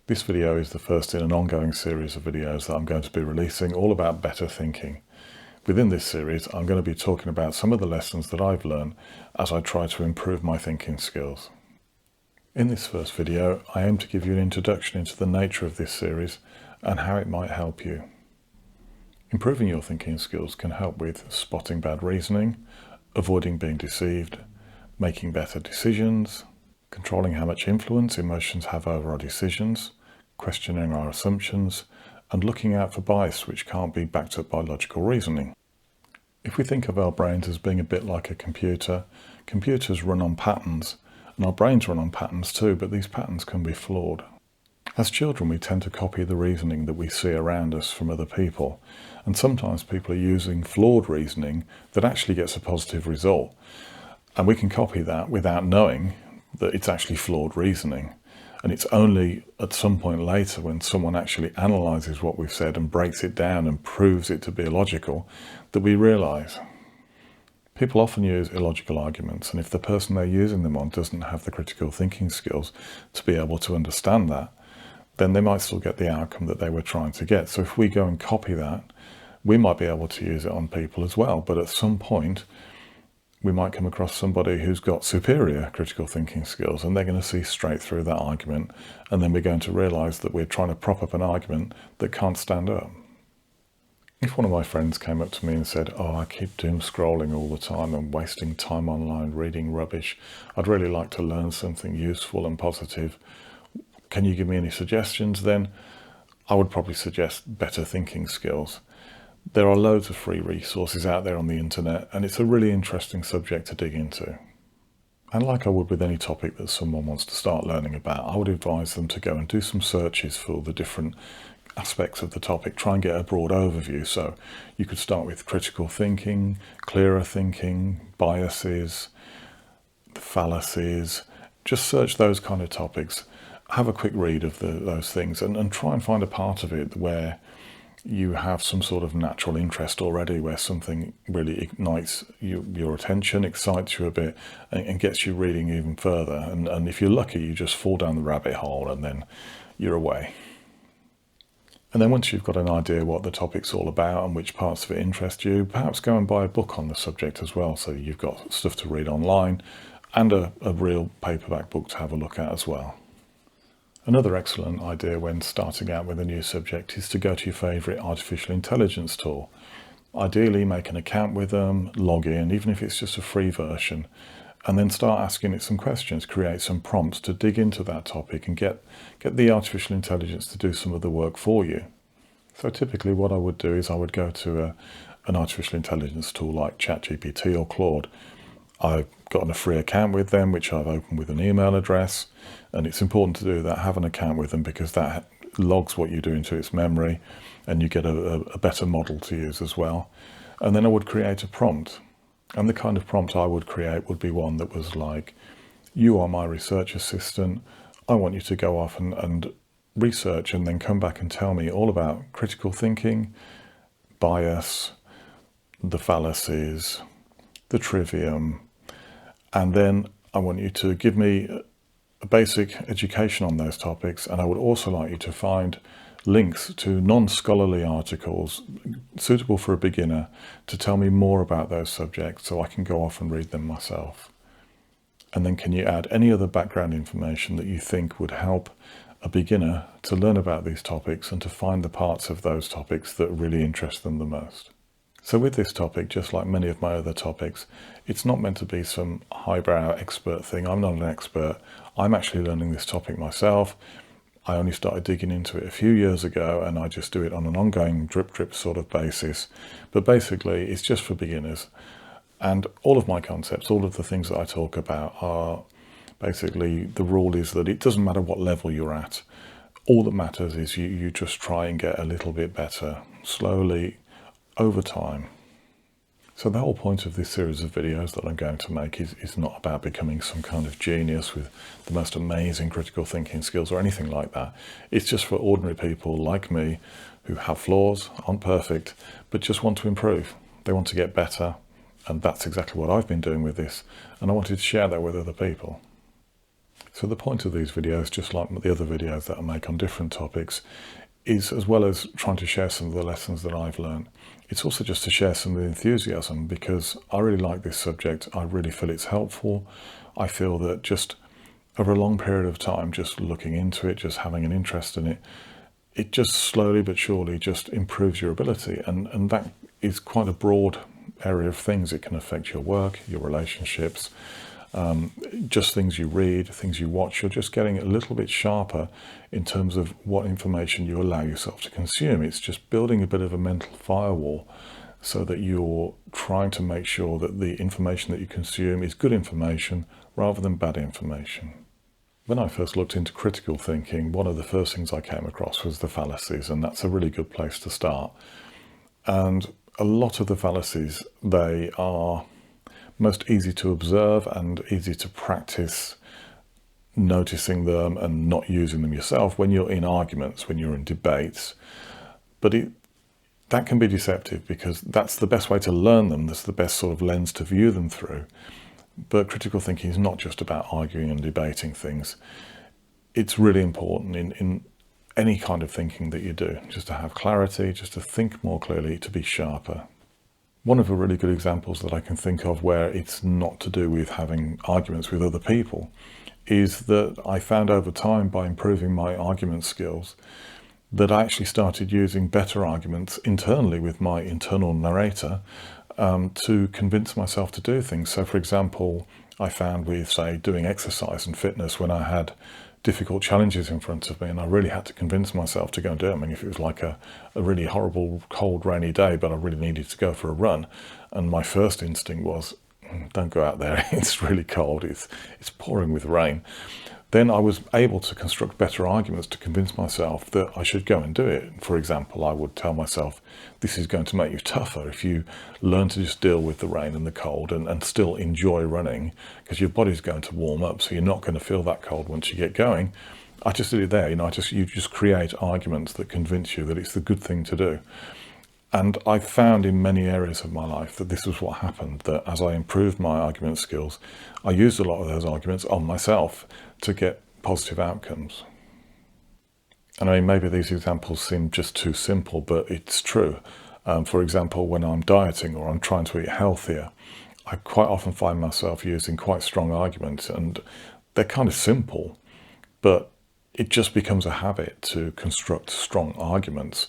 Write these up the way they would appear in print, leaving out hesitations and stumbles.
This video is the first in an ongoing series of videos that I'm going to be releasing all about better thinking. Within this series, I'm going to be talking about some of the lessons that I've learned as I try to improve my thinking skills. In this first video, I aim to give you an introduction into the nature of this series and how it might help you. Improving your thinking skills can help with spotting bad reasoning, avoiding being deceived, making better decisions, controlling how much influence emotions have over our decisions, questioning our assumptions, and looking out for bias which can't be backed up by logical reasoning. If we think of our brains as being a bit like a computer, computers run on patterns, and our brains run on patterns too, but these patterns can be flawed. As children, we tend to copy the reasoning that we see around us from other people, and sometimes people are using flawed reasoning that actually gets a positive result, and we can copy that without knowing that it's actually flawed reasoning. And it's only at some point later when someone actually analyses what we've said and breaks it down and proves it to be illogical that we realise. People often use illogical arguments, and if the person they're using them on doesn't have the critical thinking skills to be able to understand that, then they might still get the outcome that they were trying to get. So if we go and copy that, we might be able to use it on people as well. But at some point, we might come across somebody who's got superior critical thinking skills, and they're going to see straight through that argument, and then we're going to realise that we're trying to prop up an argument that can't stand up. If one of my friends came up to me and said, "Oh, I keep doom scrolling all the time and wasting time online reading rubbish. I'd really like to learn something useful and positive. Can you give me any suggestions?" Then I would probably suggest better thinking skills. There are loads of free resources out there on the internet, and it's a really interesting subject to dig into. And like I would with any topic that someone wants to start learning about, I would advise them to go and do some searches for the different aspects of the topic. Try and get a broad overview. So you could start with critical thinking, clearer thinking, biases, the fallacies. Just search those kind of topics. Have a quick read of those things and try and find a part of it where you have some sort of natural interest already, where something really ignites your attention, excites you a bit, and gets you reading even further. And if you're lucky, you just fall down the rabbit hole and then you're away. And then once you've got an idea what the topic's all about and which parts of it interest you, perhaps go and buy a book on the subject as well, so you've got stuff to read online and a real paperback book to have a look at as well. Another excellent idea when starting out with a new subject is to go to your favourite artificial intelligence tool. Ideally, make an account with them, log in, even if it's just a free version, and then start asking it some questions, create some prompts to dig into that topic and get the artificial intelligence to do some of the work for you. So typically what I would do is I would go to an artificial intelligence tool like ChatGPT or Claude. I've gotten a free account with them, which I've opened with an email address, and it's important to do that, have an account with them, because that logs what you do into its memory and you get a better model to use as well. And then I would create a prompt, and the kind of prompt I would create would be one that was like, "You are my research assistant. I want you to go off and research and then come back and tell me all about critical thinking, bias, the fallacies, the trivium, and then I want you to give me a basic education on those topics, and I would also like you to find links to non-scholarly articles suitable for a beginner to tell me more about those subjects so I can go off and read them myself. And then can you add any other background information that you think would help a beginner to learn about these topics and to find the parts of those topics that really interest them the most." So with this topic, just like many of my other topics, it's not meant to be some highbrow expert thing. I'm not an expert. I'm actually learning this topic myself. I only started digging into it a few years ago, and I just do it on an ongoing drip sort of basis. But basically, it's just for beginners. And all of my concepts, all of the things that I talk about are basically, the rule is that it doesn't matter what level you're at. All that matters is you just try and get a little bit better, slowly, over time. So the whole point of this series of videos that I'm going to make is not about becoming some kind of genius with the most amazing critical thinking skills or anything like that. It's just for ordinary people like me who have flaws, aren't perfect, but just want to improve. They want to get better, and that's exactly what I've been doing with this, and I wanted to share that with other people. So the point of these videos, just like the other videos that I make on different topics, is as well as trying to share some of the lessons that I've learned, it's also just to share some of the enthusiasm, because I really like this subject. I really feel it's helpful. I feel that just over a long period of time, just looking into it, just having an interest in it, it just slowly but surely just improves your ability. And that is quite a broad area of things. It can affect your work, your relationships, just things you read, things you watch. You're just getting a little bit sharper in terms of what information you allow yourself to consume. It's just building a bit of a mental firewall so that you're trying to make sure that the information that you consume is good information rather than bad information. When I first looked into critical thinking, one of the first things I came across was the fallacies, and that's a really good place to start. And a lot of the fallacies, they are most easy to observe and easy to practice noticing them and not using them yourself when you're in arguments, when you're in debates. But that can be deceptive, because that's the best way to learn them. That's the best sort of lens to view them through. But critical thinking is not just about arguing and debating things. It's really important in any kind of thinking that you do, just to have clarity, just to think more clearly, to be sharper. One of the really good examples that I can think of where it's not to do with having arguments with other people is that I found over time, by improving my argument skills, that I actually started using better arguments internally with my internal narrator to convince myself to do things. So for example, I found with, say, doing exercise and fitness, when I had difficult challenges in front of me and I really had to convince myself to go and do it. I mean, if it was like a really horrible, cold, rainy day, but I really needed to go for a run, and my first instinct was, don't go out there, it's really cold, it's pouring with rain, then I was able to construct better arguments to convince myself that I should go and do it. For example, I would tell myself, this is going to make you tougher if you learn to just deal with the rain and the cold and still enjoy running, because your body's going to warm up, so you're not going to feel that cold once you get going. I just did it there, you just create arguments that convince you that it's the good thing to do. And I found in many areas of my life that this was what happened, that as I improved my argument skills, I used a lot of those arguments on myself to get positive outcomes. And I mean, maybe these examples seem just too simple, but it's true. For example, when I'm dieting or I'm trying to eat healthier, I quite often find myself using quite strong arguments, and they're kind of simple, but it just becomes a habit to construct strong arguments.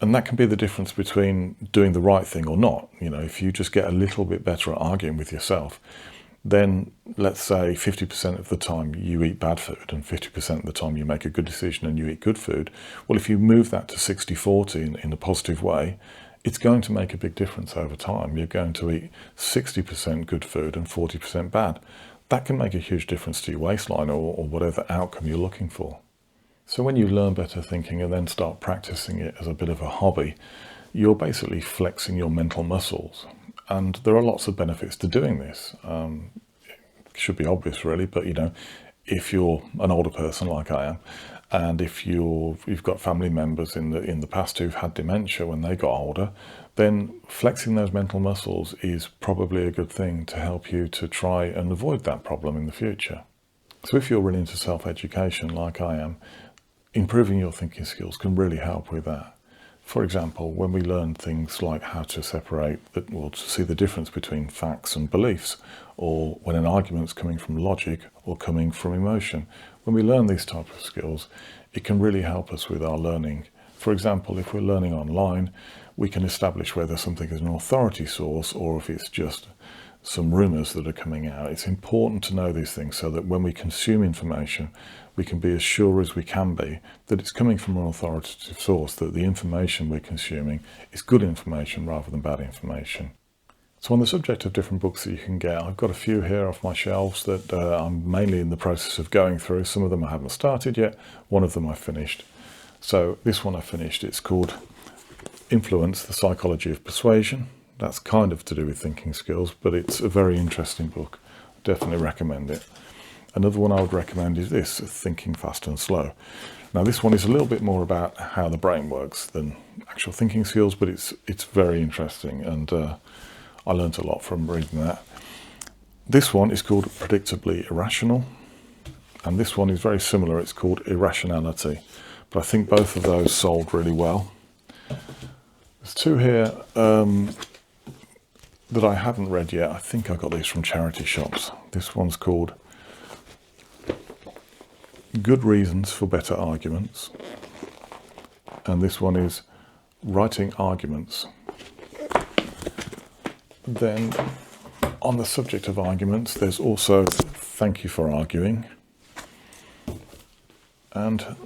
And that can be the difference between doing the right thing or not. If you just get a little bit better at arguing with yourself, then let's say 50% of the time you eat bad food and 50% of the time you make a good decision and you eat good food. Well, if you move that to 60-40 in a positive way, it's going to make a big difference over time. You're going to eat 60% good food and 40% bad. That can make a huge difference to your waistline or whatever outcome you're looking for. So when you learn better thinking and then start practicing it as a bit of a hobby, you're basically flexing your mental muscles. And there are lots of benefits to doing this. It should be obvious really, but if you're an older person like I am, and if you've got family members in the past who've had dementia when they got older, then flexing those mental muscles is probably a good thing to help you to try and avoid that problem in the future. So if you're really into self-education like I am, improving your thinking skills can really help with that. For example, when we learn things like how to separate, to see the difference between facts and beliefs, or when an argument's coming from logic or coming from emotion, when we learn these types of skills, it can really help us with our learning. For example, if we're learning online, we can establish whether something is an authority source or if it's just some rumours that are coming out. It's important to know these things so that when we consume information, we can be as sure as we can be that it's coming from an authoritative source, that the information we're consuming is good information rather than bad information. So on the subject of different books that you can get, I've got a few here off my shelves that I'm mainly in the process of going through. Some of them I haven't started yet, one of them I finished. So this one I finished, it's called Influence, the Psychology of Persuasion. That's kind of to do with thinking skills, but it's a very interesting book. Definitely recommend it. Another one I would recommend is this, Thinking Fast and Slow. Now this one is a little bit more about how the brain works than actual thinking skills, but it's very interesting, and I learnt a lot from reading that. This one is called Predictably Irrational, And this one is very similar. It's called Irrationality. But I think both of those sold really well. There's two here that I haven't read yet. I think I got these from charity shops. This one's called Good Reasons for Better Arguments. And this one is Writing Arguments. Then on the subject of arguments, there's also Thank You for Arguing and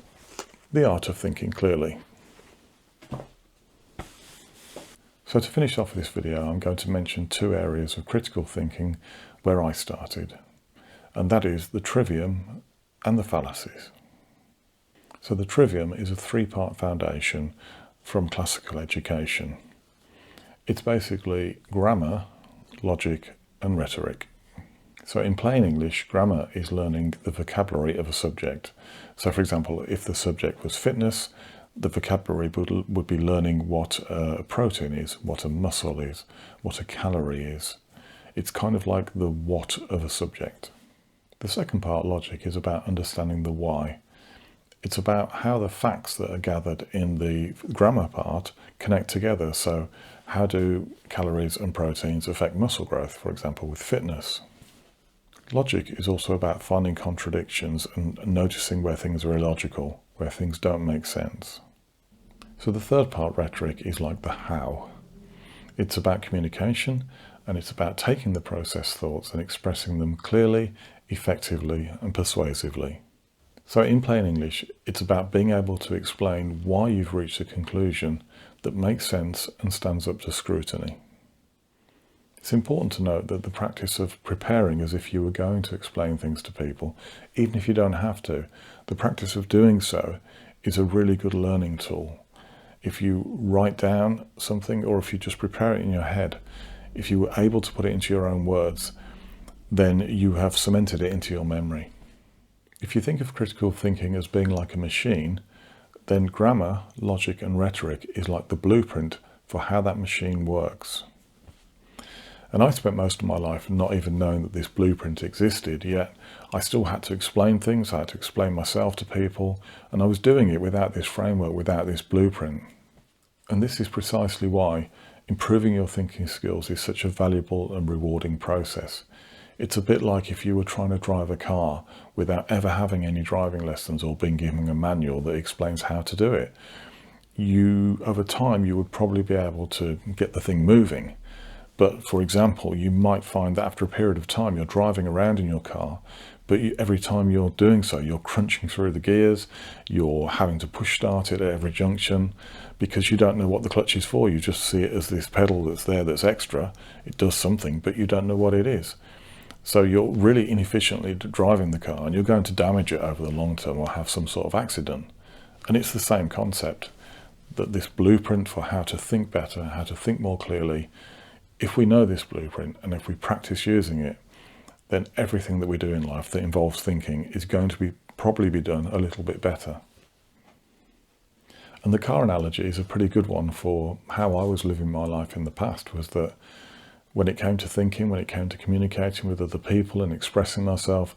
The Art of Thinking Clearly. So to finish off this video, I'm going to mention two areas of critical thinking where I started, and that is the Trivium and the Fallacies. So the Trivium is a three-part foundation from classical education. It's basically grammar, logic, and rhetoric. So in plain English, grammar is learning the vocabulary of a subject. So for example, if the subject was fitness, the vocabulary would be learning what a protein is, what a muscle is, what a calorie is. It's kind of like the what of a subject. The second part, logic, is about understanding the why. It's about how the facts that are gathered in the grammar part connect together. So how do calories and proteins affect muscle growth, for example, with fitness? Logic is also about finding contradictions and noticing where things are illogical, where things don't make sense. So the third part, rhetoric, is like the how. It's about communication, and it's about taking the processed thoughts and expressing them clearly, effectively, and persuasively. So in plain English, it's about being able to explain why you've reached a conclusion that makes sense and stands up to scrutiny. It's important to note that the practice of preparing as if you were going to explain things to people, even if you don't have to, the practice of doing so is a really good learning tool. If you write down something, or if you just prepare it in your head, if you were able to put it into your own words, then you have cemented it into your memory. If you think of critical thinking as being like a machine, then grammar, logic, and rhetoric is like the blueprint for how that machine works. And I spent most of my life not even knowing that this blueprint existed, yet I still had to explain things, I had to explain myself to people, and I was doing it without this framework, without this blueprint. And this is precisely why improving your thinking skills is such a valuable and rewarding process. It's a bit like if you were trying to drive a car without ever having any driving lessons or being given a manual that explains how to do it. Over time, you would probably be able to get the thing moving. But for example, you might find that after a period of time, you're driving around in your car, but every time you're doing so, you're crunching through the gears, you're having to push start it at every junction, because you don't know what the clutch is for. You just see it as this pedal that's there that's extra. It does something, but you don't know what it is. So you're really inefficiently driving the car, and you're going to damage it over the long term or have some sort of accident. And it's the same concept, that this blueprint for how to think better, how to think more clearly, if we know this blueprint and if we practice using it, then everything that we do in life that involves thinking is going to probably be done a little bit better. And the car analogy is a pretty good one for how I was living my life in the past, was that when it came to thinking, when it came to communicating with other people and expressing myself,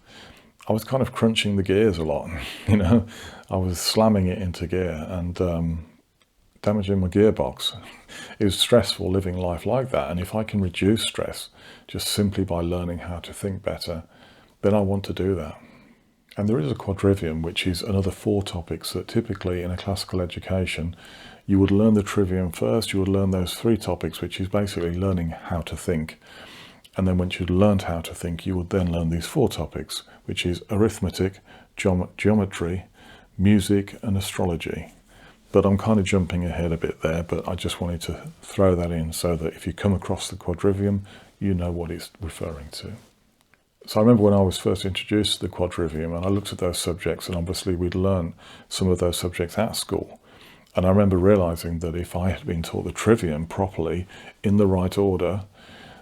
I was kind of crunching the gears a lot. I was slamming it into gear and damaging my gearbox. It was stressful living life like that, and if I can reduce stress just simply by learning how to think better, then I want to do that. And there is a quadrivium, which is another 4 topics that typically in a classical education you would learn the trivium first. You would learn those 3 topics, which is basically learning how to think, and then once you'd learned how to think, you would then learn these 4 topics, which is arithmetic, geometry, music, and astrology. But I'm kind of jumping ahead a bit there, but I just wanted to throw that in so that if you come across the quadrivium, you know what it's referring to. So I remember when I was first introduced to the quadrivium, and I looked at those subjects, and obviously we'd learn some of those subjects at school. And I remember realizing that if I had been taught the trivium properly in the right order,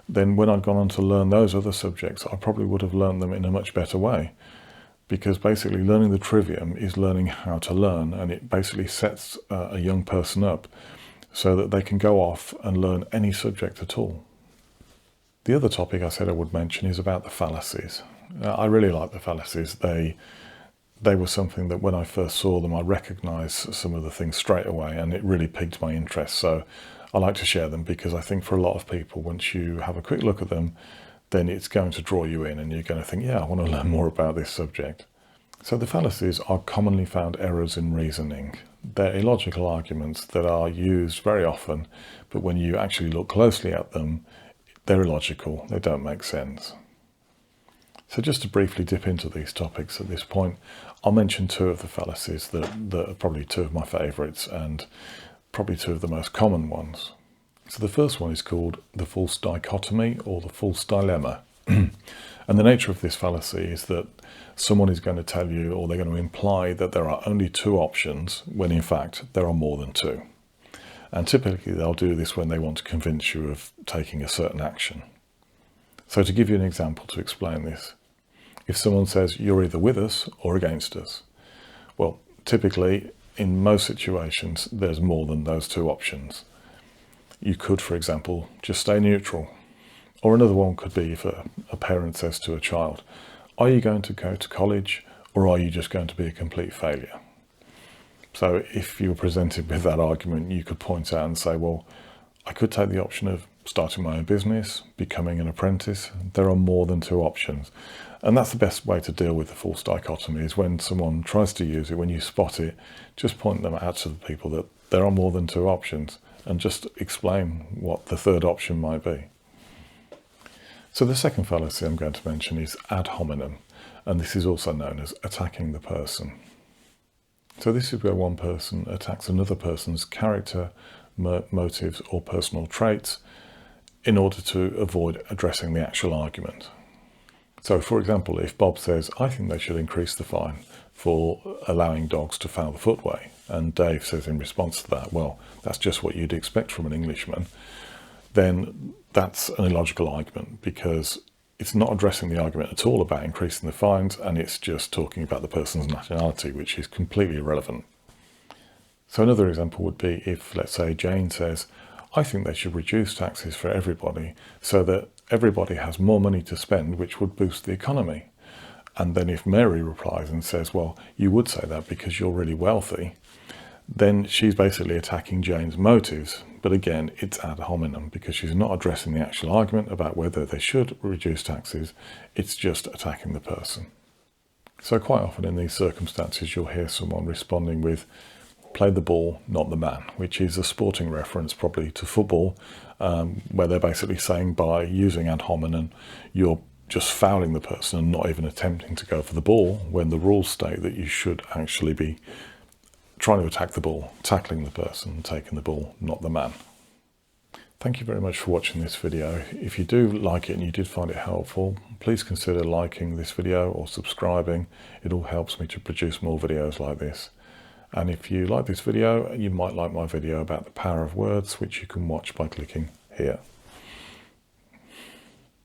then when I'd gone on to learn those other subjects, I probably would have learned them in a much better way. Because basically learning the trivium is learning how to learn, and it basically sets a young person up so that they can go off and learn any subject at all. The other topic I said I would mention is about the fallacies. I really like the fallacies. They they were something that when I first saw them, I recognised some of the things straight away, and it really piqued my interest. So I like to share them because I think for a lot of people, once you have a quick look at them, then it's going to draw you in and you're going to think, yeah, I want to learn more about this subject. So the fallacies are commonly found errors in reasoning. They're illogical arguments that are used very often, but when you actually look closely at them, they're illogical, they don't make sense. So just to briefly dip into these topics at this point, I'll mention two of the fallacies that are probably two of my favourites and probably two of the most common ones. So the first one is called the false dichotomy or the false dilemma. And the nature of this fallacy is that someone is going to tell you, or they're going to imply, that there are only two options when in fact there are more than two. And typically they'll do this when they want to convince you of taking a certain action. So to give you an example to explain this, if someone says you're either with us or against us, well, typically in most situations there's more than those two options. You could, for example, just stay neutral. Or another one could be if a parent says to a child, are you going to go to college or are you just going to be a complete failure? So if you were presented with that argument, you could point out and say, well, I could take the option of starting my own business, becoming an apprentice. There are more than two options. And that's the best way to deal with the false dichotomy, is when someone tries to use it, when you spot it, just point them out to the people that there are more than two options and just explain what the third option might be. So the second fallacy I'm going to mention is ad hominem, and this is also known as attacking the person. So this is where one person attacks another person's character, motives or personal traits in order to avoid addressing the actual argument. So for example, if Bob says, I think they should increase the fine for allowing dogs to foul the footway, and Dave says in response to that, well, that's just what you'd expect from an Englishman, then that's an illogical argument, because it's not addressing the argument at all about increasing the fines, and it's just talking about the person's nationality, which is completely irrelevant. So another example would be if, let's say, Jane says, I think they should reduce taxes for everybody so that everybody has more money to spend, which would boost the economy. And then if Mary replies and says, well, you would say that because you're really wealthy, then she's basically attacking Jane's motives. But again, it's ad hominem, because she's not addressing the actual argument about whether they should reduce taxes. It's just attacking the person. So quite often in these circumstances, you'll hear someone responding with, play the ball, not the man, which is a sporting reference probably to football, where they're basically saying by using ad hominem, you're just fouling the person and not even attempting to go for the ball, when the rules state that you should actually be trying to attack the ball, tackling the person, taking the ball, not the man. Thank you very much for watching this video. If you do like it and you did find it helpful, please consider liking this video or subscribing. It all helps me to produce more videos like this. And if you like this video, you might like my video about the power of words, which you can watch by clicking here.